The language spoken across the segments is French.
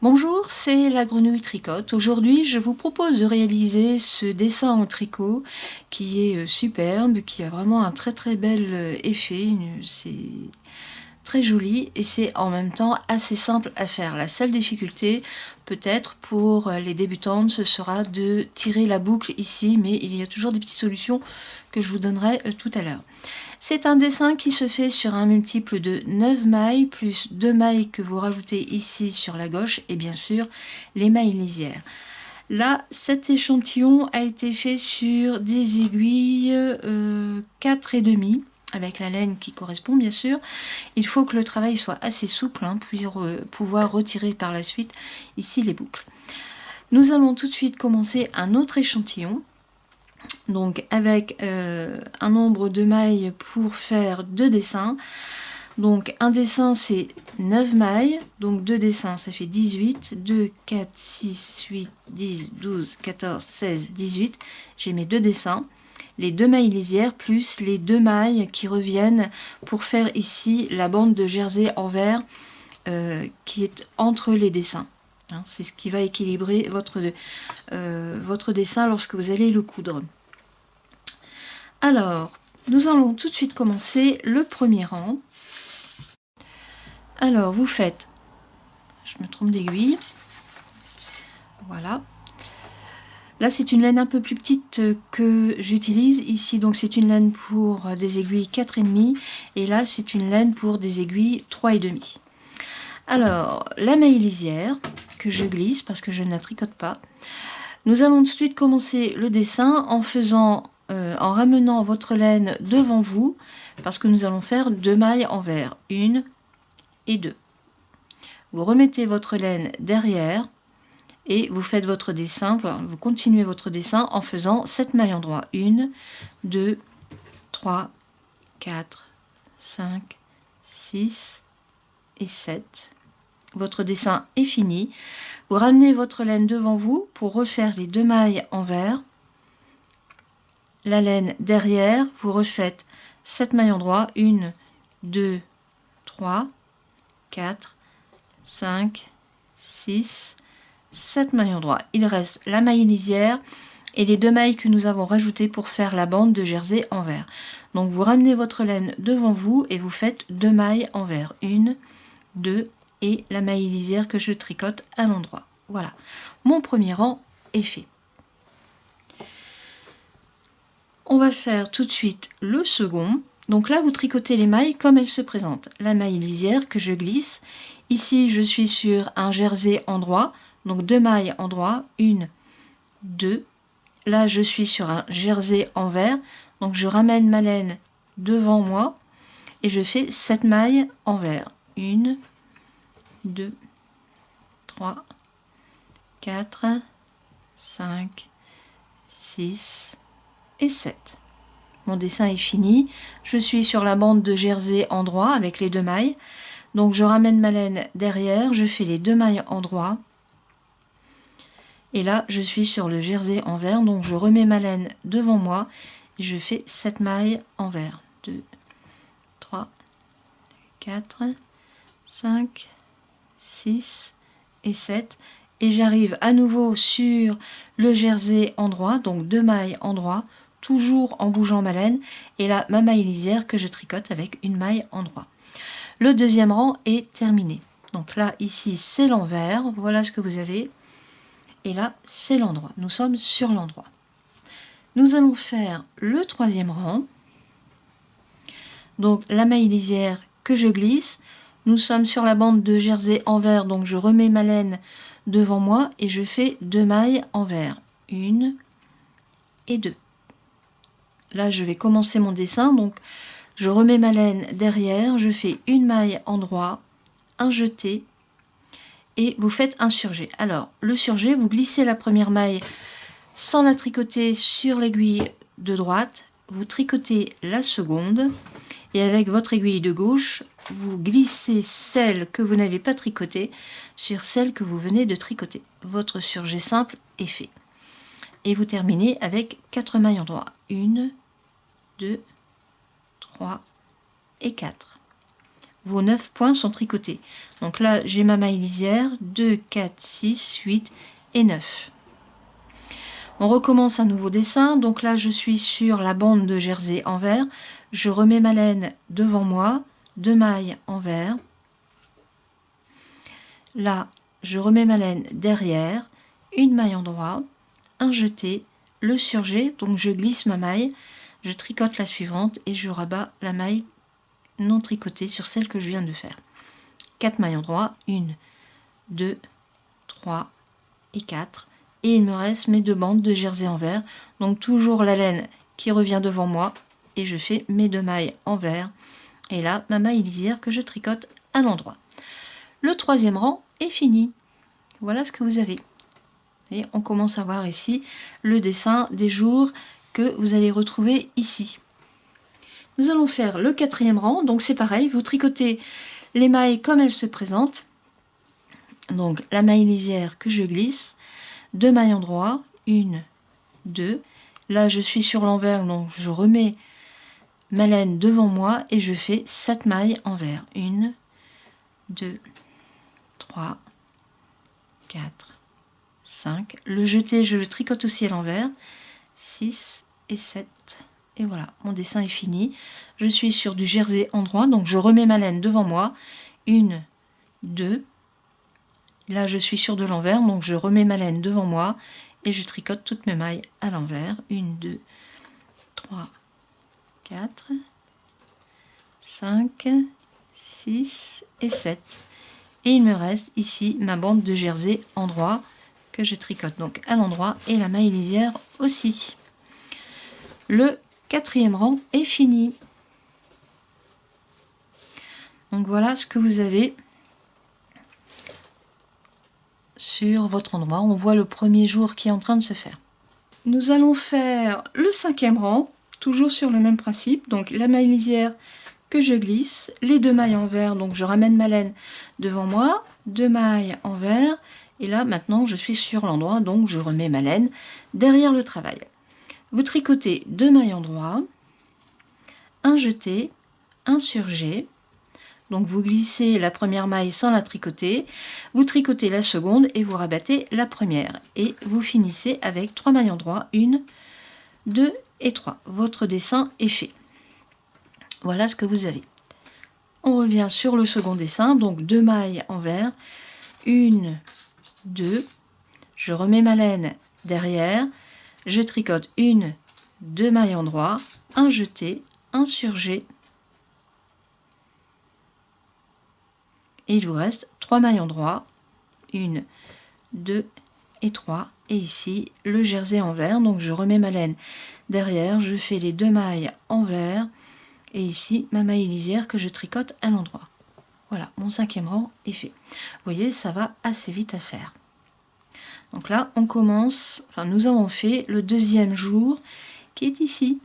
Bonjour, c'est la Grenouille Tricote. Aujourd'hui, je vous propose de réaliser ce dessin en tricot qui est superbe, qui a vraiment un très bel effet. C'est très joli et c'est en même temps assez simple à faire. La seule difficulté, peut-être pour les débutantes, ce sera de tirer la boucle ici, mais il y a toujours des petites solutions que je vous donnerai tout à l'heure. C'est un dessin qui se fait sur un multiple de 9 mailles, plus 2 mailles que vous rajoutez ici sur la gauche, et bien sûr les mailles lisières. Là, cet échantillon a été fait sur des aiguilles 4,5, avec la laine qui correspond bien sûr. Il faut que le travail soit assez souple, pour pouvoir retirer par la suite ici les boucles. Nous allons tout de suite commencer un autre échantillon. Donc avec un nombre de mailles pour faire 2 dessins. Donc un dessin c'est 9 mailles, donc 2 dessins ça fait 18, 2, 4, 6, 8, 10, 12, 14, 16, 18. J'ai mes 2 dessins, les 2 mailles lisières plus les 2 mailles qui reviennent pour faire ici la bande de jersey en vert qui est entre les dessins. C'est ce qui va équilibrer votre dessin lorsque vous allez le coudre. Alors, nous allons tout de suite commencer le premier rang. Alors, vous faites, je me trompe d'aiguille, voilà. Là, c'est une laine un peu plus petite que j'utilise ici, donc c'est une laine pour des aiguilles 4,5 et là, c'est une laine pour des aiguilles 3,5. Alors, la maille lisière que je glisse parce que je ne la tricote pas. Nous allons tout de suite commencer le dessin en ramenant votre laine devant vous, parce que nous allons faire 2 mailles envers, 1 et 2. Vous remettez votre laine derrière et vous faites votre dessin, vous continuez votre dessin en faisant 7 mailles endroits, 1, 2, 3, 4, 5, 6 et 7. Votre dessin est fini. Vous ramenez votre laine devant vous pour refaire les 2 mailles envers. La laine derrière, vous refaites 7 mailles endroits, 1, 2, 3, 4, 5, 6, 7 mailles endroits. Il reste la maille lisière et les 2 mailles que nous avons rajoutées pour faire la bande de jersey envers. Donc vous ramenez votre laine devant vous et vous faites 2 mailles envers, 1, 2 et la maille lisière que je tricote à l'endroit. Voilà, mon premier rang est fait. On va faire tout de suite le second. Donc là, vous tricotez les mailles comme elles se présentent. La maille lisière que je glisse. Ici, je suis sur un jersey endroit. Donc 2 mailles endroit. 1, 2. Là, je suis sur un jersey envers. Donc je ramène ma laine devant moi. Et je fais 7 mailles envers. 1, 2, 3, 4, 5, 6 et 7. Mon dessin est fini. Je suis sur la bande de jersey endroit avec les 2 mailles. Donc je ramène ma laine derrière, je fais les 2 mailles endroit. Et là, je suis sur le jersey envers. Donc je remets ma laine devant moi et je fais 7 mailles envers. 2, 3, 4, 5, 6 et 7. Et j'arrive à nouveau sur le jersey endroit, donc 2 mailles endroit, toujours en bougeant ma laine, et là ma maille lisière que je tricote avec une maille endroit. Le deuxième rang est terminé. Donc là, ici, c'est l'envers, voilà ce que vous avez, et là, c'est l'endroit. Nous sommes sur l'endroit. Nous allons faire le troisième rang. Donc la maille lisière que je glisse, nous sommes sur la bande de jersey envers, donc je remets ma laine devant moi et je fais 2 mailles envers, 1 et 2. Là, je vais commencer mon dessin, donc je remets ma laine derrière, je fais une maille endroit, un jeté et vous faites un surjet. Alors, le surjet, vous glissez la première maille sans la tricoter sur l'aiguille de droite, vous tricotez la seconde et avec votre aiguille de gauche, vous glissez celle que vous n'avez pas tricotée sur celle que vous venez de tricoter. Votre surjet simple est fait. Et vous terminez avec 4 mailles endroits. 1, 2, 3 et 4. vos 9 points sont tricotés. Donc là, j'ai ma maille lisière, 2, 4, 6, 8 et 9. On recommence un nouveau dessin. Donc là, je suis sur la bande de jersey envers. Je remets ma laine devant moi, 2 mailles envers. Là, je remets ma laine derrière, une maille endroit, un jeté, le surjet, donc je glisse ma maille, je tricote la suivante et je rabats la maille non tricotée sur celle que je viens de faire. 4 mailles endroits, 1, 2, 3 et 4. Et il me reste mes 2 bandes de jersey envers, donc toujours la laine qui revient devant moi et je fais mes 2 mailles envers. Et là, ma maille lisière que je tricote à l'endroit. Le 3e rang est fini. Voilà ce que vous avez. Et on commence à voir ici le dessin des jours que vous allez retrouver ici. Nous allons faire le 4e rang, donc c'est pareil, vous tricotez les mailles comme elles se présentent. Donc la maille lisière que je glisse, 2 mailles endroits, 1, 2. Là je suis sur l'envers, donc je remets ma laine devant moi et je fais 7 mailles envers. 1, 2, 3, 4, 5. Le jeté, je le tricote aussi à l'envers. 6 et 7. Et voilà, mon dessin est fini. Je suis sur du jersey endroit, donc je remets ma laine devant moi. 1, 2. Là, je suis sur de l'envers, donc je remets ma laine devant moi et je tricote toutes mes mailles à l'envers. 1, 2, 3, 4, 5, 6 et 7. Et il me reste ici ma bande de jersey endroit que je tricote donc à l'endroit et la maille lisière aussi. Le 4e rang est fini. Donc voilà ce que vous avez sur votre endroit. On voit le premier jour qui est en train de se faire. Nous allons faire le 5e rang, toujours sur le même principe. Donc la maille lisière que je glisse, les 2 mailles envers, donc je ramène ma laine devant moi, 2 mailles envers, et là maintenant je suis sur l'endroit, donc je remets ma laine derrière le travail. Vous tricotez 2 mailles endroits, un jeté, un surjet, donc vous glissez la première maille sans la tricoter, vous tricotez la seconde et vous rabattez la première, et vous finissez avec 3 mailles endroits, 1, 2 et 3. Votre dessin est fait. Voilà ce que vous avez. On revient sur le second dessin, donc 2 mailles envers, 1, 2, je remets ma laine derrière, je tricote 1, 2 mailles endroits, un jeté, un surjet, et il vous reste 3 mailles endroits, 1, 2 et 3, et ici le jersey envers, donc je remets ma laine derrière, je fais les 2 mailles envers, et ici ma maille lisière que je tricote à l'endroit. Voilà, mon 5e rang est fait. Vous voyez, ça va assez vite à faire. Donc là, on commence, enfin nous avons fait le 2e jour qui est ici.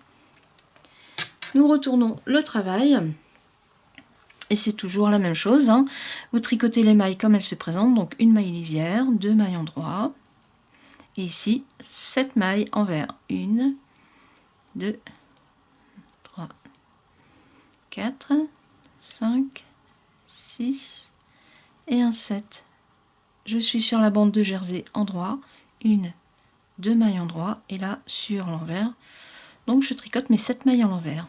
Nous retournons le travail. Et c'est toujours la même chose. Hein. Vous tricotez les mailles comme elles se présentent. Donc une maille lisière, 2 mailles endroits. Et ici, 7 mailles envers. 1, 2, 3, 4, 5, 6 et un 7. Je suis sur la bande de jersey endroit. 1, 2 mailles endroits. Et là, sur l'envers. Donc je tricote mes 7 mailles à l'envers.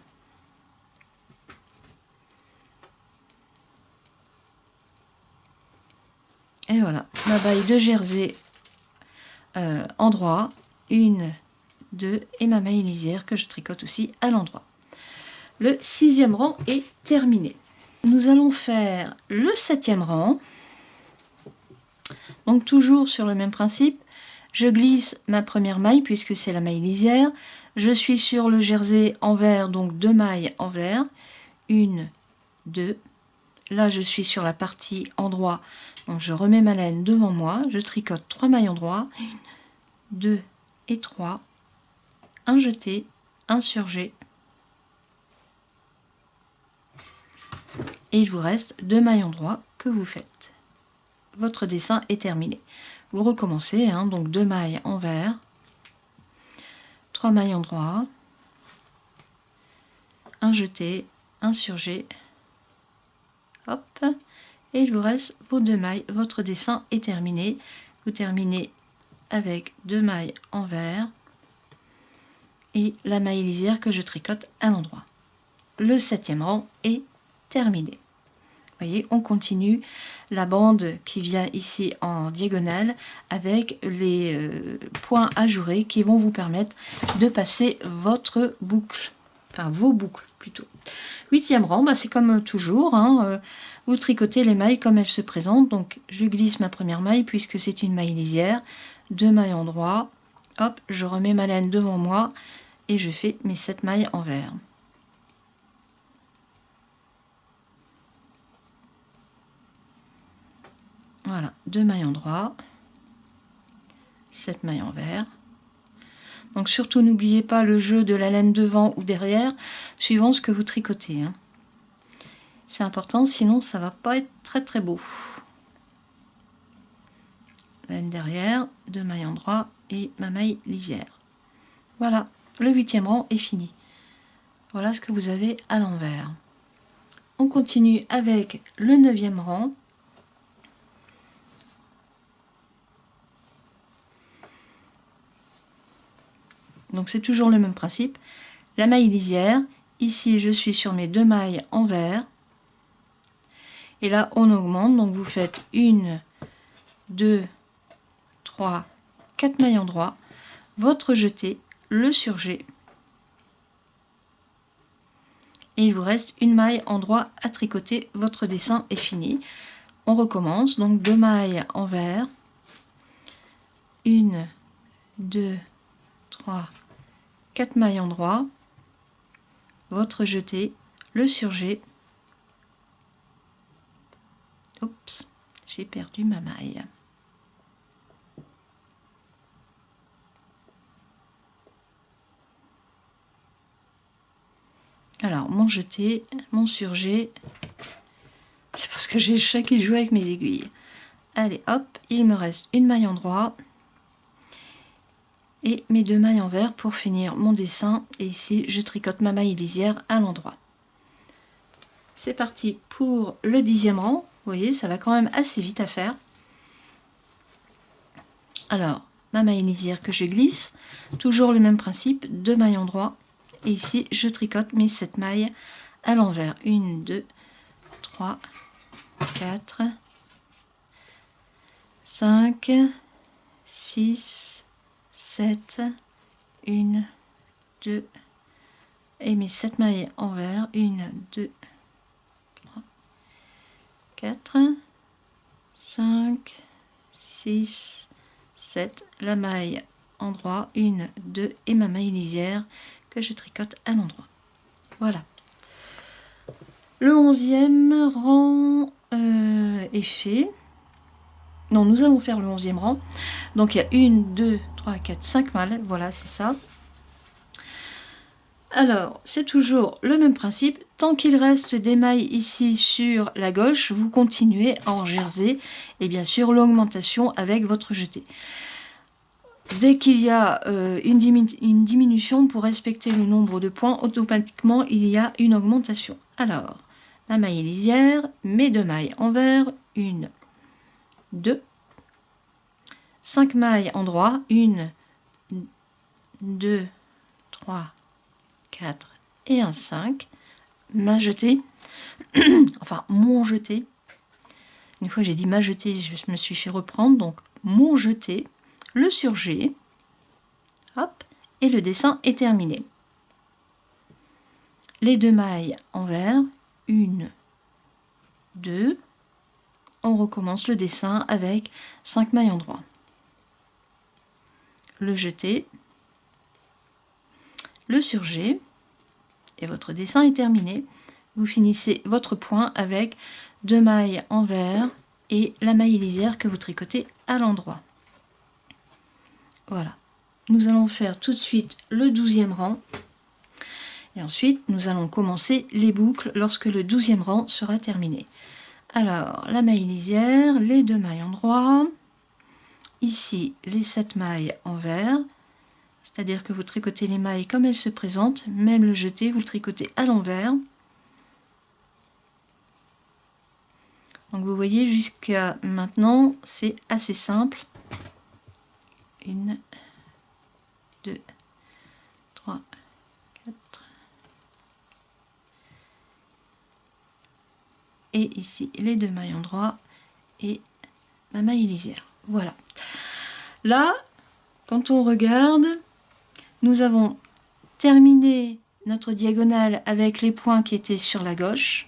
Et voilà, ma maille de jersey endroit, 1, 2 et ma maille lisière que je tricote aussi à l'endroit. Le 6e rang est terminé. Nous allons faire le 7e rang. Donc toujours sur le même principe, je glisse ma première maille puisque c'est la maille lisière. Je suis sur le jersey envers, donc 2 mailles envers, 1, 2. Là je suis sur la partie endroit, donc je remets ma laine devant moi, je tricote 3 mailles endroits, 1, 2 et 3, un jeté, un surjet, et il vous reste 2 mailles endroits que vous faites. Votre dessin est terminé. Vous recommencez, hein, donc 2 mailles envers, 3 mailles endroits, un jeté, un surjet, hop, et il vous reste vos 2 mailles. Votre dessin est terminé. Vous terminez avec 2 mailles envers et la maille lisière que je tricote à l'endroit. Le 7e rang est terminé. Vous voyez, on continue la bande qui vient ici en diagonale avec les points ajourés qui vont vous permettre de passer votre boucle, enfin vos boucles plutôt. 8e rang, bah c'est comme toujours, hein, vous tricotez les mailles comme elles se présentent. Donc je glisse ma première maille puisque c'est une maille lisière, 2 mailles endroit, hop, je remets ma laine devant moi et je fais mes 7 mailles envers. Voilà, 2 mailles endroit, 7 mailles envers. Donc surtout n'oubliez pas le jeu de la laine devant ou derrière, suivant ce que vous tricotez, hein. C'est important, sinon ça va pas être très très beau. Laine derrière, 2 mailles endroit et ma maille lisière. Voilà, le 8e rang est fini. Voilà ce que vous avez à l'envers. On continue avec le 9e rang. Donc c'est toujours le même principe. La maille lisière, ici je suis sur mes 2 mailles envers. Et là on augmente, donc vous faites 1, 2, 3, 4 mailles endroit, votre jeté, le surjet. Et il vous reste une maille endroit à tricoter, votre dessin est fini. On recommence, donc 2 mailles envers, 1, 2, 3, 4 mailles endroit, votre jeté, le surjet. Oups, j'ai perdu ma maille. Alors, mon jeté, mon surjet, c'est parce que j'ai le chat qui joue avec mes aiguilles. Allez, hop, il me reste une maille endroit et mes 2 mailles envers pour finir mon dessin. Et ici, je tricote ma maille lisière à l'endroit. C'est parti pour le 10e rang. Vous voyez, ça va quand même assez vite à faire. Alors, ma maille lisière que je glisse, toujours le même principe, 2 mailles endroit. Et ici, je tricote mes 7 mailles à l'envers. 1, 2, 3, 4, 5, 6, 7, 1, 2, et mes 7 mailles envers. 1, 2, 3, 4, 5, 6, 7. La maille endroit, 1, 2, et ma maille lisière que je tricote à l'endroit. Voilà. Le 11e rang est fait. Non, nous allons faire le 11e rang. Donc il y a 1, 2, 3, 4, 5 malles. Voilà, c'est ça. Alors, c'est toujours le même principe. Tant qu'il reste des mailles ici sur la gauche, vous continuez en jersey. Et bien sûr, l'augmentation avec votre jeté. Dès qu'il y a une diminution, pour respecter le nombre de points, automatiquement il y a une augmentation. Alors, la maille lisière, mes 2 mailles envers, 1, 2, 5 mailles endroit, 1, 2, 3, 4 et un 5. Ma jetée, enfin mon jeté. Une fois j'ai dit ma jetée, je me suis fait reprendre, donc mon jeté. Le surjet, hop, et le dessin est terminé. Les 2 mailles envers, 1, 2, on recommence le dessin avec 5 mailles endroit. Le jeté, le surjet, et votre dessin est terminé. Vous finissez votre point avec 2 mailles envers et la maille lisière que vous tricotez à l'endroit. Voilà, nous allons faire tout de suite le 12e rang et ensuite nous allons commencer les boucles lorsque le 12e rang sera terminé. Alors, la maille lisière, les 2 mailles endroit, ici les 7 mailles envers, c'est-à-dire que vous tricotez les mailles comme elles se présentent, même le jeté, vous le tricotez à l'envers. Donc vous voyez, jusqu'à maintenant, c'est assez simple. 1, 2, 3, 4. Et ici, les 2 mailles en droit et ma maille lisière. Voilà. Là, quand on regarde, nous avons terminé notre diagonale avec les points qui étaient sur la gauche.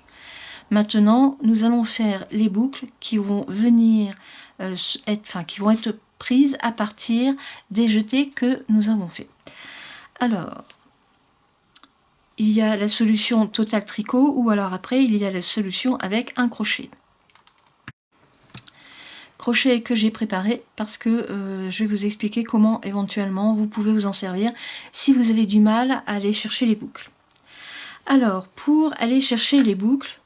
Maintenant, nous allons faire les boucles qui vont venir qui vont être prises à partir des jetés que nous avons fait. Alors, il y a la solution total tricot ou alors après il y a la solution avec un crochet. Crochet que j'ai préparé parce que je vais vous expliquer comment éventuellement vous pouvez vous en servir si vous avez du mal à aller chercher les boucles. Alors, pour aller chercher les boucles,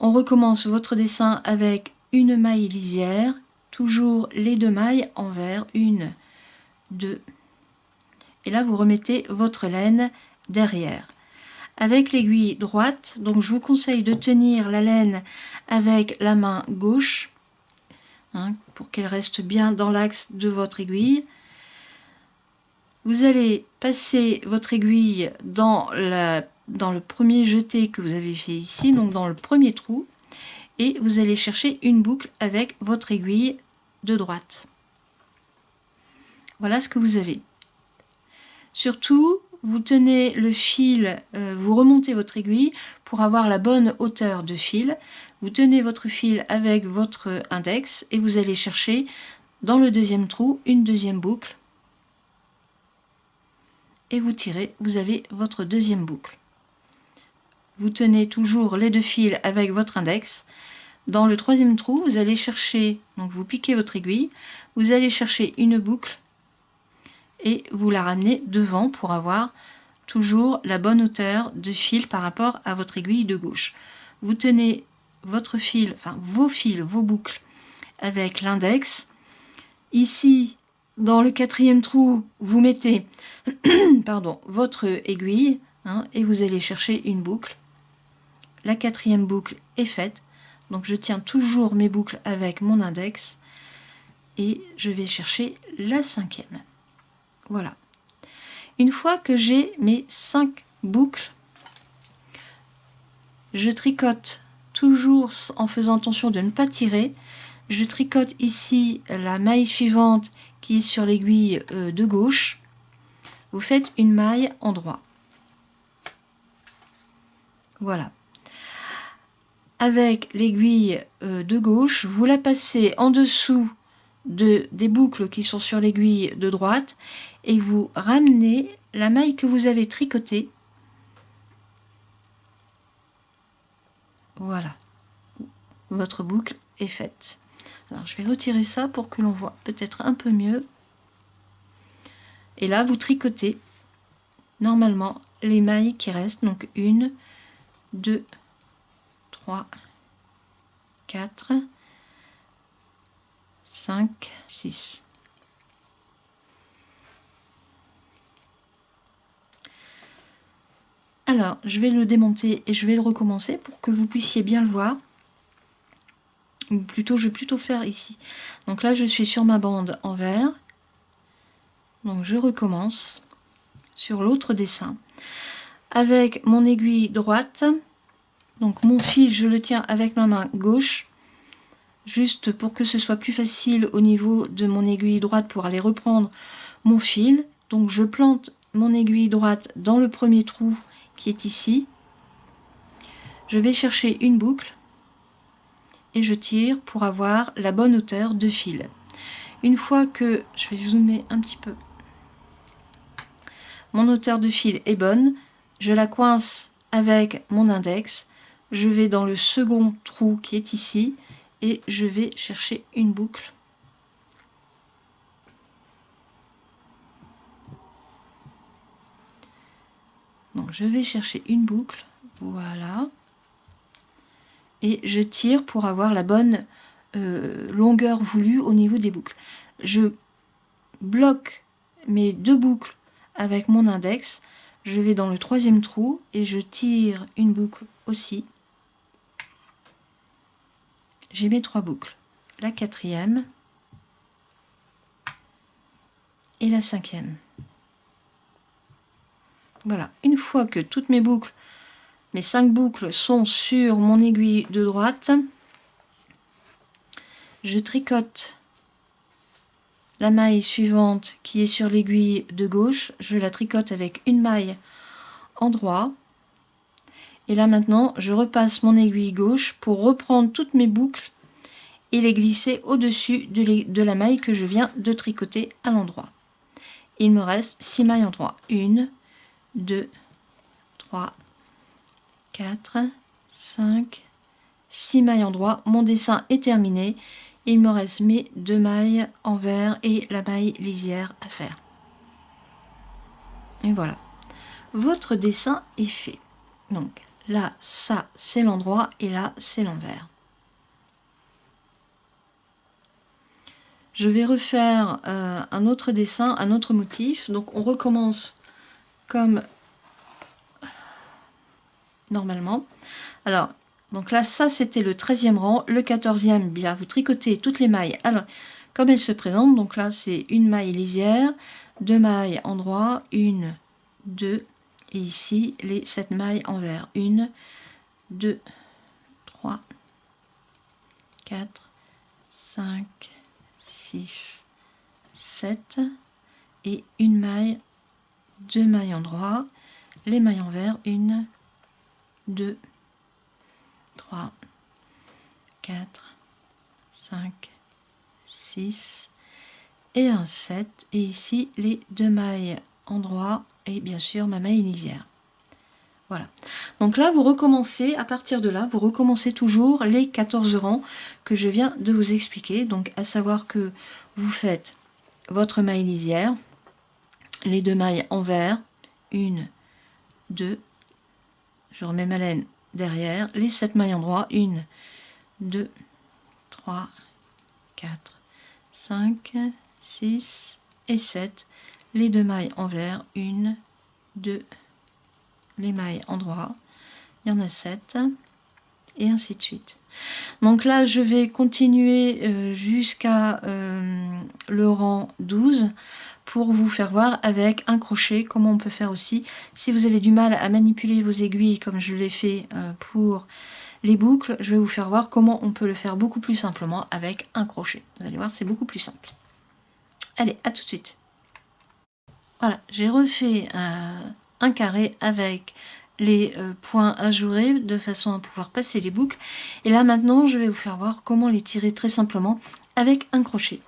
on recommence votre dessin avec une maille lisière, toujours les 2 mailles envers, 1, 2, et là vous remettez votre laine derrière. Avec l'aiguille droite, donc je vous conseille de tenir la laine avec la main gauche, hein, pour qu'elle reste bien dans l'axe de votre aiguille. Vous allez passer votre aiguille dans le premier jeté que vous avez fait ici, donc dans le premier trou, et vous allez chercher une boucle avec votre aiguille de droite. Voilà ce que vous avez. Surtout, vous tenez le fil, vous remontez votre aiguille pour avoir la bonne hauteur de fil. Vous tenez votre fil avec votre index et vous allez chercher dans le deuxième trou une deuxième boucle. Et vous tirez, vous avez votre deuxième boucle. Vous tenez toujours les 2 fils avec votre index. Dans le troisième trou, vous allez chercher, donc vous piquez votre aiguille, vous allez chercher une boucle et vous la ramenez devant pour avoir toujours la bonne hauteur de fil par rapport à votre aiguille de gauche. Vous tenez votre fil, enfin vos fils, vos boucles avec l'index. Ici, dans le 4e trou, vous mettez pardon, votre aiguille, hein, et vous allez chercher une boucle. La 4e boucle est faite, donc je tiens toujours mes boucles avec mon index et je vais chercher la 5e. Voilà. Une fois que j'ai mes 5 boucles, je tricote toujours en faisant attention de ne pas tirer. Je tricote ici la maille suivante qui est sur l'aiguille de gauche. Vous faites une maille en droit. Voilà. Avec l'aiguille de gauche, vous la passez en dessous des boucles qui sont sur l'aiguille de droite et vous ramenez la maille que vous avez tricotée. Voilà, votre boucle est faite. Alors je vais retirer ça pour que l'on voit peut-être un peu mieux. Et là vous tricotez normalement les mailles qui restent, donc 1, 2, 3, 4, 5, 6. Alors, je vais le démonter et je vais le recommencer pour que vous puissiez bien le voir. Ou plutôt, je vais plutôt faire ici. Donc là, je suis sur ma bande en vert. Donc je recommence sur l'autre dessin. Avec mon aiguille droite, donc mon fil, je le tiens avec ma main gauche. Juste pour que ce soit plus facile au niveau de mon aiguille droite pour aller reprendre mon fil. Donc je plante mon aiguille droite dans le premier trou qui est ici. Je vais chercher une boucle et je tire pour avoir la bonne hauteur de fil. Une fois que je vais zoomer un petit peu, mon hauteur de fil est bonne, je la coince avec mon index, je vais dans le second trou qui est ici et je vais chercher une boucle. Donc je vais chercher une boucle, voilà, et je tire pour avoir la bonne longueur voulue au niveau des boucles. Je bloque mes 2 boucles avec mon index, je vais dans le 3e trou et je tire une boucle aussi. j'ai mes 3 boucles, la 4e et la 5e. Voilà, une fois que toutes mes boucles, mes 5 boucles sont sur mon aiguille de droite, je tricote la maille suivante qui est sur l'aiguille de gauche, je la tricote avec une maille en droit. Et là maintenant, je repasse mon aiguille gauche pour reprendre toutes mes boucles et les glisser au-dessus de la maille que je viens de tricoter à l'endroit. Il me reste 6 mailles en droit. 1, 2, 3, 4, 5, 6 mailles en droit. Mon dessin est terminé. Il me reste mes 2 mailles envers et la maille lisière à faire. Et voilà. Votre dessin est fait. Donc là, ça c'est l'endroit et là c'est l'envers. Je vais refaire un autre dessin, un autre motif. Donc on recommence comme normalement. Alors, donc là, ça c'était le 13e rang. Le 14e, bien, vous tricotez toutes les mailles alors, comme elles se présentent. Donc là, c'est une maille lisière, 2 mailles en droit, 1, 2, et ici les 7 mailles envers. 1, 2, 3, 4, 5, 6, 7 et une maille, 2 mailles en droit, les mailles envers, 1, 2, 3, 4, 5, 6 et un 7 et ici les 2 mailles en droit et bien sûr ma maille lisière. Voilà. Donc là, vous recommencez, à partir de là, vous recommencez toujours les 14 rangs que je viens de vous expliquer. Donc, à savoir que vous faites votre maille lisière, les 2 mailles envers, 1, 2, je remets ma laine derrière, les 7 mailles en droit, 1, 2, 3, 4, 5, 6 et 7, les 2 mailles envers, 1, 2, les mailles en droit, il y en a 7 et ainsi de suite. Donc là je vais continuer jusqu'à le rang 12 pour vous faire voir avec un crochet comment on peut faire aussi. Si vous avez du mal à manipuler vos aiguilles comme je l'ai fait pour les boucles, je vais vous faire voir comment on peut le faire beaucoup plus simplement avec un crochet. Vous allez voir, c'est beaucoup plus simple. Allez, à tout de suite. Voilà, j'ai refait un carré avec les points ajourés de façon à pouvoir passer les boucles. Et là maintenant, je vais vous faire voir comment les tirer très simplement avec un crochet.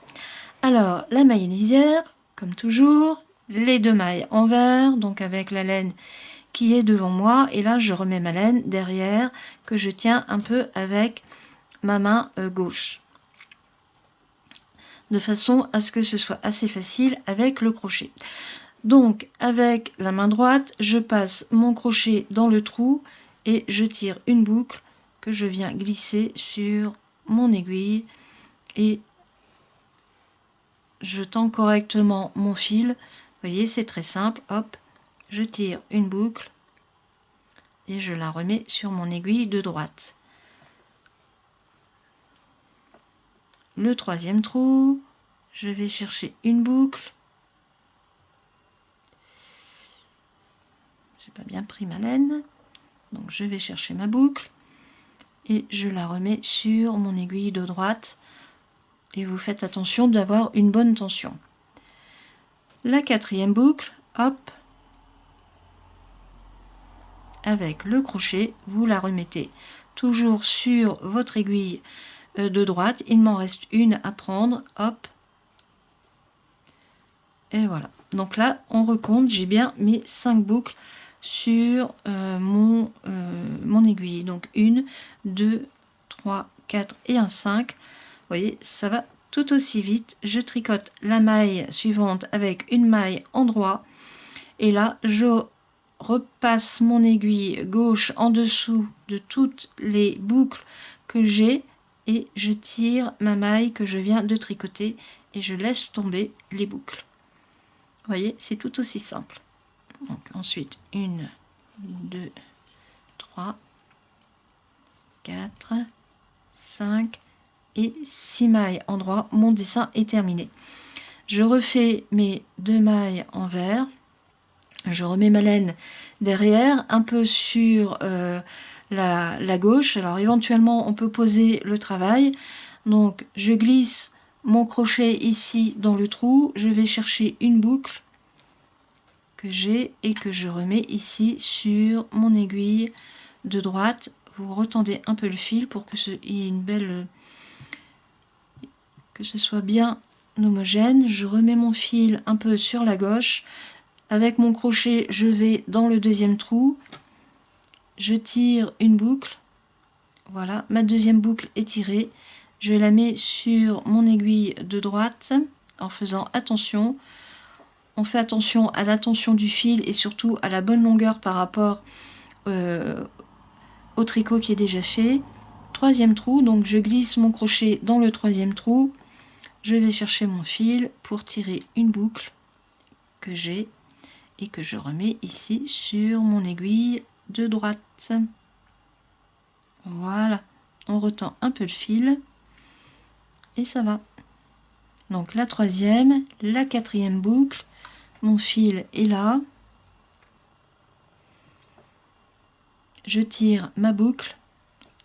Alors, la maille lisière, comme toujours, les 2 mailles envers, donc avec la laine qui est devant moi. Et là, je remets ma laine derrière que je tiens un peu avec ma main gauche. De façon à ce que ce soit assez facile avec le crochet. Donc avec la main droite, je passe mon crochet dans le trou et je tire une boucle que je viens glisser sur mon aiguille et je tends correctement mon fil. Vous voyez, c'est très simple. Hop, je tire une boucle et je la remets sur mon aiguille de droite. Le 3e trou, je vais chercher une boucle. J'ai pas bien pris ma laine, donc je vais chercher ma boucle et je la remets sur mon aiguille de droite et vous faites attention d'avoir une bonne tension. La 4e boucle, hop, avec le crochet, vous la remettez toujours sur votre aiguille de droite. Il m'en reste une à prendre, hop, et voilà. Donc là, on recompte, j'ai bien mes 5 boucles sur mon aiguille. Donc 1, 2, 3, 4 et un 5. Vous voyez, ça va tout aussi vite. Je tricote la maille suivante avec une maille en droit. Et là, je repasse mon aiguille gauche en dessous de toutes les boucles que j'ai. Et je tire ma maille que je viens de tricoter. Et je laisse tomber les boucles. Vous voyez, c'est tout aussi simple. Donc ensuite, 1, 2, 3, 4, 5, et 6 mailles en droit. Mon dessin est terminé. Je refais mes 2 mailles envers. Je remets ma laine derrière, un peu sur la gauche. Alors éventuellement, on peut poser le travail. Donc, je glisse mon crochet ici dans le trou. Je vais chercher une boucle que j'ai et que je remets ici sur mon aiguille de droite. Vous retendez un peu le fil pour que il y ait une belle, que ce soit bien homogène. Je remets mon fil un peu sur la gauche. Avec mon crochet, je vais dans le deuxième trou. Je tire une boucle. Voilà, ma deuxième boucle est tirée. Je la mets sur mon aiguille de droite en faisant attention. On fait attention à la tension du fil et surtout à la bonne longueur par rapport au tricot qui est déjà fait. Troisième trou, donc je glisse mon crochet dans le troisième trou. Je vais chercher mon fil pour tirer une boucle que j'ai et que je remets ici sur mon aiguille de droite. Voilà, on retend un peu le fil et ça va. Donc la troisième, la quatrième boucle, mon fil est là. Je tire ma boucle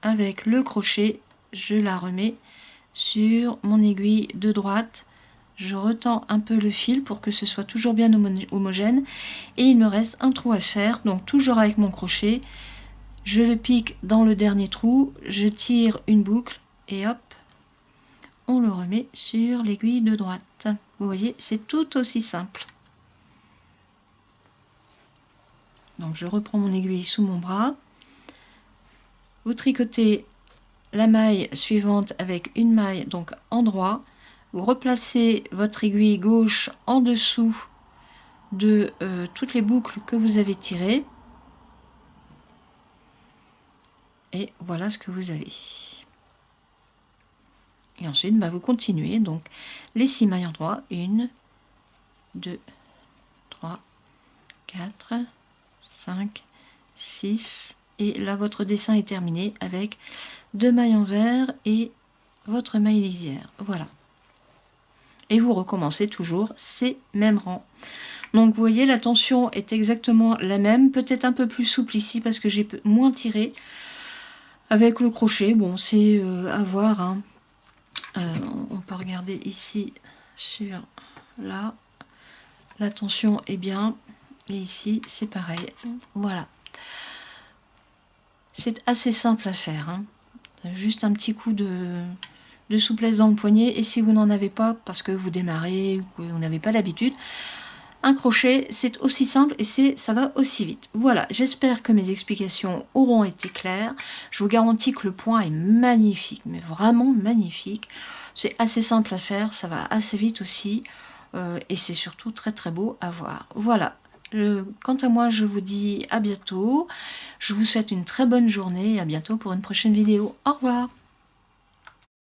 avec le crochet, je la remets sur mon aiguille de droite. Je retends un peu le fil pour que ce soit toujours bien homogène et il me reste un trou à faire, donc toujours avec mon crochet. Je le pique dans le dernier trou, je tire une boucle et hop, on le remet sur l'aiguille de droite. Vous voyez, c'est tout aussi simple. Donc je reprends mon aiguille sous mon bras. Vous tricotez la maille suivante avec une maille donc en droit. Vous replacez votre aiguille gauche en dessous de toutes les boucles que vous avez tirées. Et voilà ce que vous avez. Et ensuite, vous continuez. Donc, les 6 mailles en droit. 1, 2, 3, 4, 5, 6. Et là, votre dessin est terminé avec 2 mailles envers et votre maille lisière. Voilà. Et vous recommencez toujours ces mêmes rangs. Donc vous voyez, la tension est exactement la même, peut-être un peu plus souple ici parce que j'ai moins tiré avec le crochet. Bon, c'est à voir, hein. On peut regarder ici sur là, la tension est bien et ici c'est pareil. Voilà, c'est assez simple à faire, hein. Juste un petit coup de souplesse dans le poignet, et si vous n'en avez pas parce que vous démarrez ou que vous n'avez pas l'habitude, un crochet, c'est aussi simple et ça va aussi vite. Voilà, j'espère que mes explications auront été claires. Je vous garantis que le point est magnifique, mais vraiment magnifique. C'est assez simple à faire, ça va assez vite aussi, et c'est surtout très très beau à voir. Voilà, quant à moi, je vous dis à bientôt. Je vous souhaite une très bonne journée et à bientôt pour une prochaine vidéo. Au revoir.